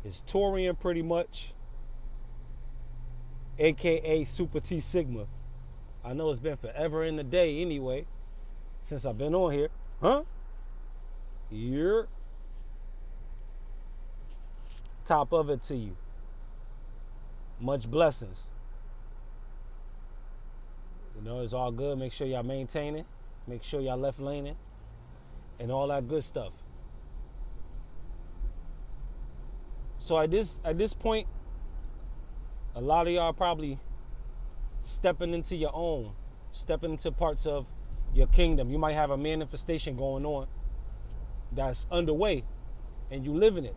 It's Torian pretty much, aka Super T Sigma. I know it's been forever in the day anyway, since I've been on here. Huh? Yeeeerd. Top of it to you. Much blessings. You know, it's all good. Make sure y'all maintaining. Make sure y'all left laning. And all that good stuff. So at this point, a lot of y'all are probably stepping into your own, stepping into parts of your kingdom. You might have a manifestation going on that's underway and you live in it.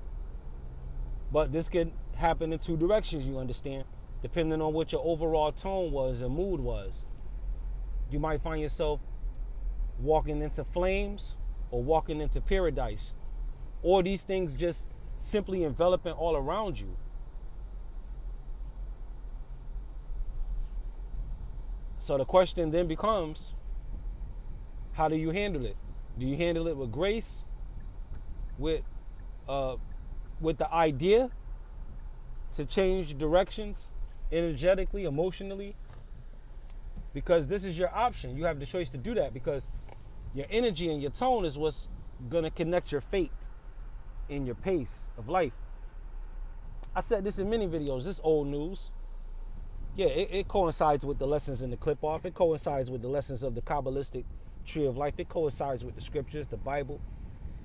But this could happen in two directions, you understand, depending on what your overall tone was and mood was. You might find yourself walking into flames or walking into paradise, or these things just simply enveloping all around you. So the question then becomes, how do you handle it? Do you handle it with grace, with the idea to change directions energetically, emotionally? Because this is your option. You have the choice to do that, because your energy and your tone is what's going to connect your fate in your pace of life. I said this in many videos. This old news. Yeah, it coincides with the lessons in the clip off. It coincides with the lessons of the Kabbalistic tree of life. It coincides with the scriptures, the Bible,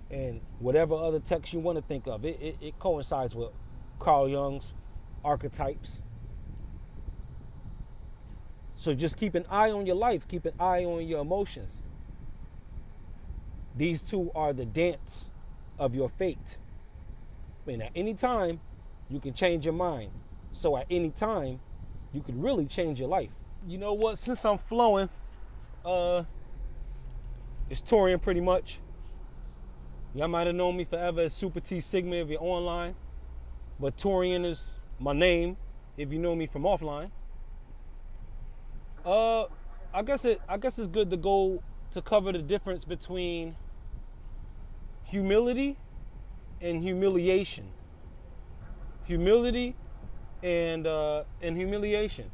and whatever other text you want to think of. It coincides with Carl Jung's archetypes. So just keep an eye on your life. Keep an eye on your emotions. These two are the dance of your fate. I mean, at any time, you can change your mind. So at any time, you could really change your life. You know what? Since I'm flowing, it's Torian pretty much. Y'all might have known me forever as Super T Sigma if you're online. But Torian is my name if you know me from offline. I guess it's good to go to cover the difference between humility and humiliation. Humility and humiliation.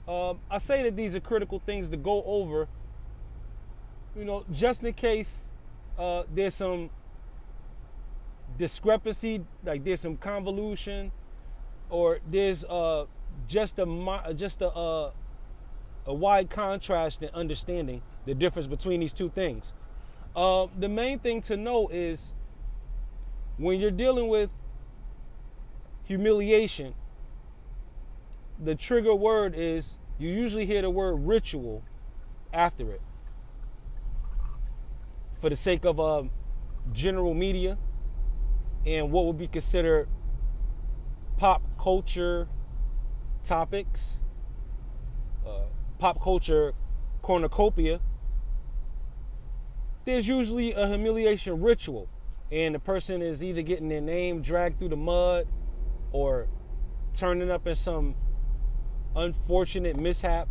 I say that these are critical things to go over, you know, just in case there's some discrepancy, like there's some convolution, or there's just a wide contrast in understanding the difference between these two things. The main thing to know is when you're dealing with humiliation, the trigger word is, you usually hear the word ritual after it. For the sake of general media and what would be considered pop culture topics, pop culture cornucopia, there's usually a humiliation ritual. And the person is either getting their name dragged through the mud or turning up in some unfortunate mishap,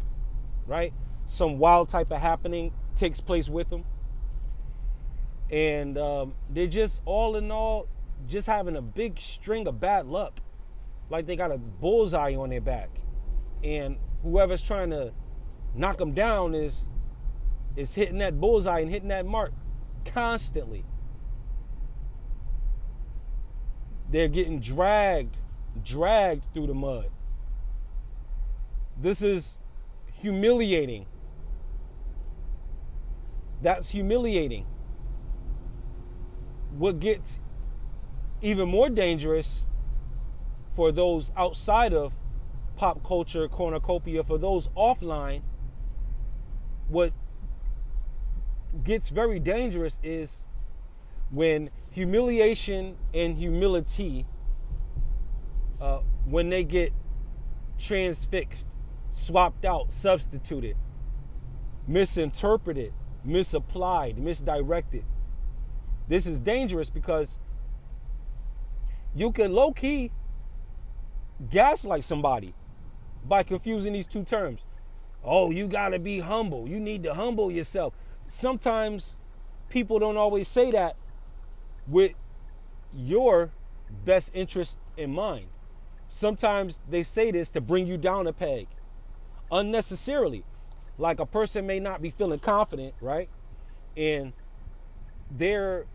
right? Some wild type of happening takes place with them. And they're just, all in all, just having a big string of bad luck. Like they got a bullseye on their back. And whoever's trying to knock them down is hitting that bullseye and hitting that mark constantly. They're getting dragged through the mud. This is humiliating. That's humiliating. What gets even more dangerous for those outside of pop culture cornucopia, for those offline, what gets very dangerous is when humiliation and humility, when they get transfixed, swapped out, substituted, misinterpreted, misapplied, misdirected. This is dangerous because you can low-key gaslight somebody by confusing these two terms. Oh, you gotta be humble. You need to humble yourself. Sometimes people don't always say that with your best interest in mind. Sometimes they say this to bring you down a peg unnecessarily. Like a person may not be feeling confident, right? And they're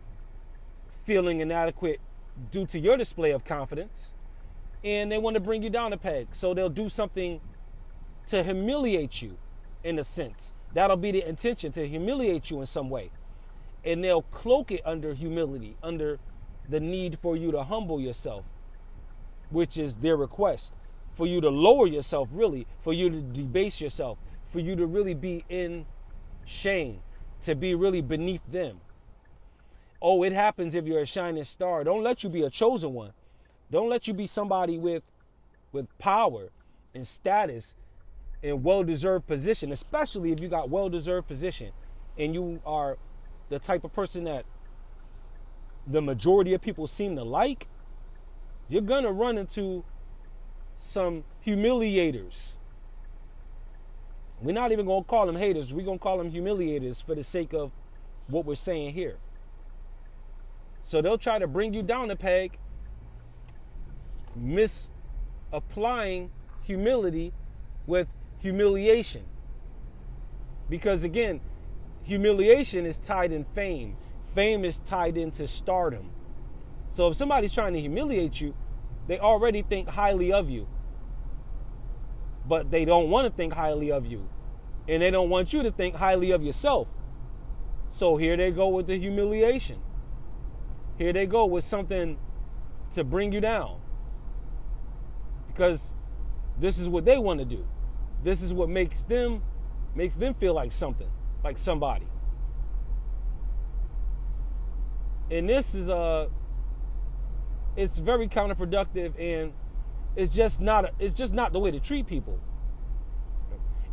feeling inadequate due to your display of confidence, and they want to bring you down a peg. So they'll do something to humiliate you in a sense. That'll be the intention, to humiliate you in some way. And they'll cloak it under humility, under the need for you to humble yourself, which is their request. For you to lower yourself, really, for you to debase yourself, for you to really be in shame, to be really beneath them. Oh, it happens if you're a shining star. Don't let you be a chosen one. Don't let you be somebody with power and status and well-deserved position, especially if you got well-deserved position and you are the type of person that the majority of people seem to like. You're going to run into some humiliators. We're not even going to call them haters. We're going to call them humiliators for the sake of what we're saying here. So they'll try to bring you down a peg, misapplying humility with humiliation. Because again, humiliation is tied in fame. Fame is tied into stardom. So if somebody's trying to humiliate you, they already think highly of you. But they don't want to think highly of you. And they don't want you to think highly of yourself. So here they go with the humiliation. Here they go with something to bring you down. Because this is what they want to do. This is what makes them feel like something, like somebody. And this is it's very counterproductive, and it's just not the way to treat people.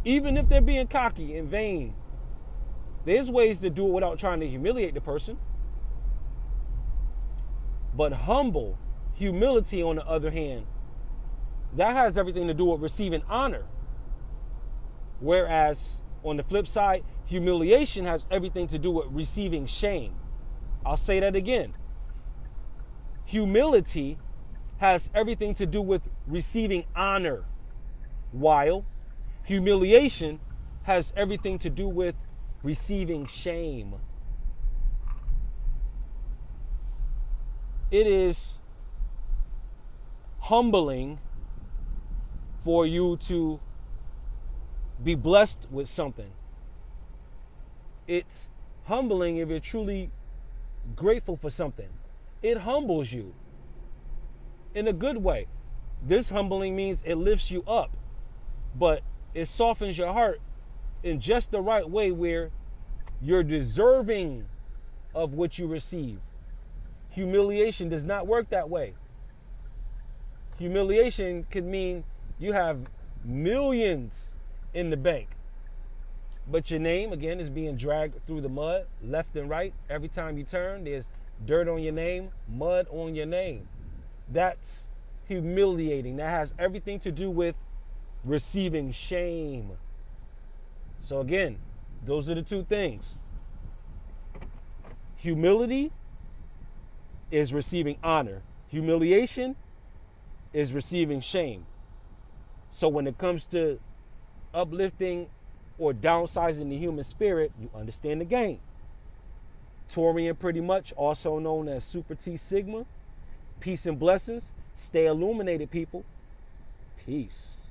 Even if they're being cocky and vain, there's ways to do it without trying to humiliate the person. But humble humility, on the other hand, that has everything to do with receiving honor. Whereas on the flip side, humiliation has everything to do with receiving shame. I'll say that again. Humility has everything to do with receiving honor, while humiliation has everything to do with receiving shame. It is humbling for you to be blessed with something. It's humbling if you're truly grateful for something. It humbles you in a good way. This humbling means it lifts you up, but it softens your heart in just the right way where you're deserving of what you receive. Humiliation does not work that way. Humiliation could mean you have millions in the bank, but your name, again, is being dragged through the mud left and right. Every time you turn, there's dirt on your name, mud on your name. That's humiliating. That has everything to do with receiving shame. So again, those are the two things. Humility is receiving honor. Humiliation is receiving shame. So when it comes to uplifting or downsizing the human spirit, you understand the game. Taurian, pretty much, also known as Super T Sigma. Peace and blessings. Stay illuminated, people. Peace.